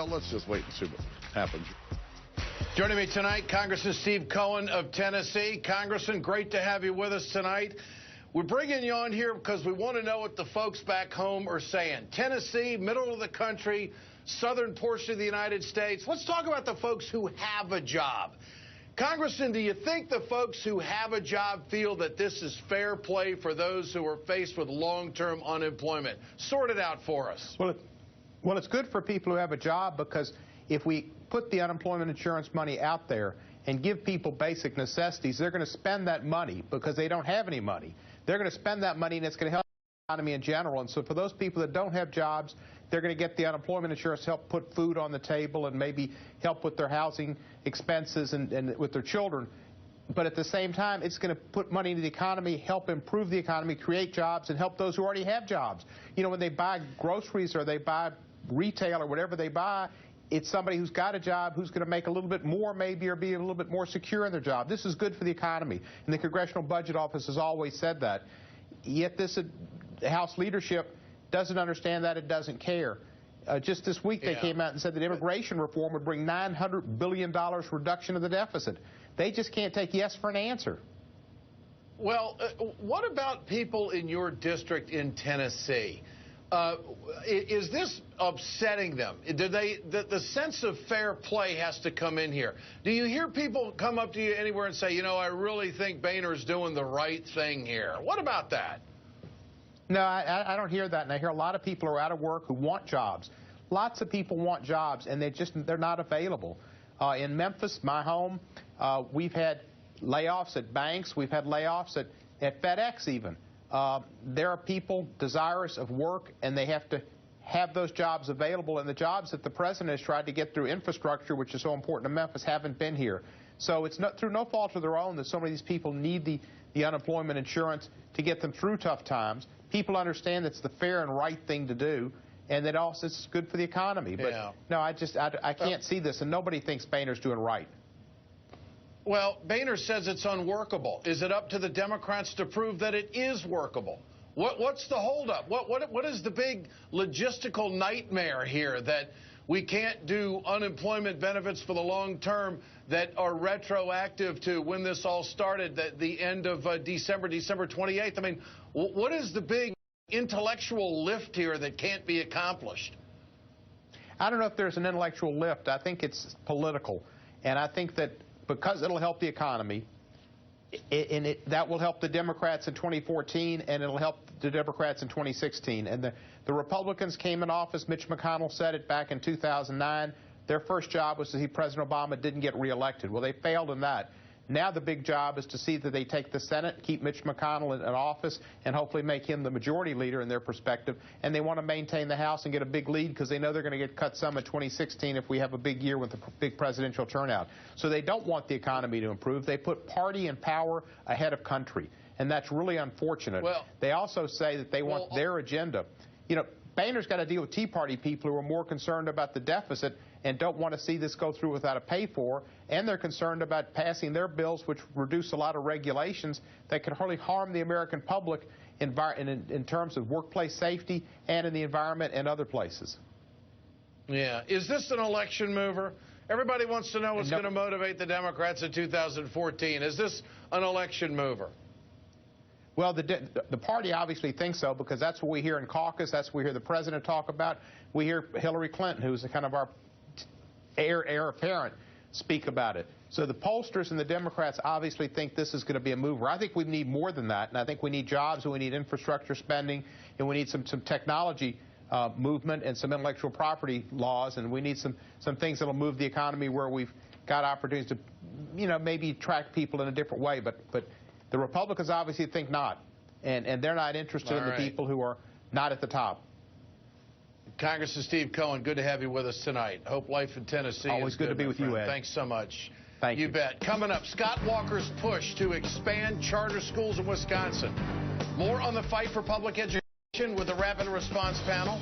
Well, let's just wait and see what happens. Joining me tonight, Congressman Steve Cohen of Tennessee. Congressman, great to have you with us tonight. We're bringing you on here because we want to know what the folks back home are saying. Tennessee, middle of the country, southern portion of the United States. Let's talk about the folks who have a job. Congressman, do you think the folks who have a job feel that this is fair play for those who are faced with long-term unemployment? Sort it out for us. Well, it's good for people who have a job, because if we put the unemployment insurance money out there and give people basic necessities, they're going to spend that money because they don't have any money. They're going to spend that money, and it's going to help the economy in general. And so for those people that don't have jobs, they're going to get the unemployment insurance to help put food on the table and maybe help with their housing expenses and with their children. But at the same time, it's going to put money into the economy, help improve the economy, create jobs, and help those who already have jobs. You know, when they buy groceries or they buy retail or whatever they buy, it's somebody who's got a job who's going to make a little bit more maybe, or be a little bit more secure in their job. This is good for the economy, and the Congressional Budget Office has always said that. Yet this House leadership doesn't understand that. It doesn't care. Just this week they came out and said that immigration reform would bring $900 billion reduction of the deficit. They just can't take yes for an answer. Well, what about people in your district in Tennessee? Is this upsetting them? The sense of fair play has to come in here. Do you hear people come up to you anywhere and say, you know, I really think Boehner's doing the right thing here? What about that? No, I don't hear that. And I hear a lot of people who are out of work who want jobs. Lots of people want jobs, and they're not available. In Memphis, my home, we've had layoffs at banks. We've had layoffs at FedEx even. There are people desirous of work, and they have to have those jobs available, and the jobs that the president has tried to get through infrastructure, which is so important to Memphis, haven't been here. So it's not through no fault of their own that so many of these people need the unemployment insurance to get them through tough times. People understand it's the fair and right thing to do, and that also it's good for the economy. But no, I can't see this, and nobody thinks Boehner's doing right. Well, Boehner says it's unworkable. Is it up to the Democrats to prove that it is workable? What's the holdup? What is the big logistical nightmare here, that we can't do unemployment benefits for the long term that are retroactive to when this all started, at the end of December 28th? I mean, what is the big intellectual lift here that can't be accomplished? I don't know if there's an intellectual lift. I think it's political. And I think that because it'll help the economy, that will help the Democrats in 2014, and it'll help the Democrats in 2016. And the Republicans came in office. Mitch McConnell said it back in 2009. Their first job was to see President Obama didn't get reelected. Well, they failed in that. Now the big job is to see that they take the Senate, keep Mitch McConnell in office, and hopefully make him the majority leader in their perspective. And they want to maintain the House and get a big lead, because they know they're going to get cut some in 2016 if we have a big year with a big presidential turnout. So they don't want the economy to improve. They put party and power ahead of country, and that's really unfortunate. Well, they also say that they want their agenda. You know, Boehner's got to deal with Tea Party people who are more concerned about the deficit and don't want to see this go through without a pay-for, and they're concerned about passing their bills which reduce a lot of regulations that can hardly harm the American public in terms of workplace safety and in the environment and other places. Yeah. Is this an election mover? Everybody wants to know what's going to motivate the Democrats in 2014. Is this an election mover? Well, the party obviously thinks so, because that's what we hear in caucus. That's what we hear the president talk about. We hear Hillary Clinton, who's kind of our heir apparent, speak about it. So the pollsters and the Democrats obviously think this is going to be a mover. I think we need more than that, and I think we need jobs, and we need infrastructure spending, and we need some technology movement and some intellectual property laws, and we need some things that will move the economy where we've got opportunities to, you know, maybe attract people in a different way. But the Republicans obviously think not, and they're not interested in the people who are not at the top. Congressman Steve Cohen, good to have you with us tonight. Hope life in Tennessee Always is good to be with you, Ed. Thanks so much. Thank you. You bet. Coming up, Scott Walker's push to expand charter schools in Wisconsin. More on the fight for public education with the Rapid Response panel.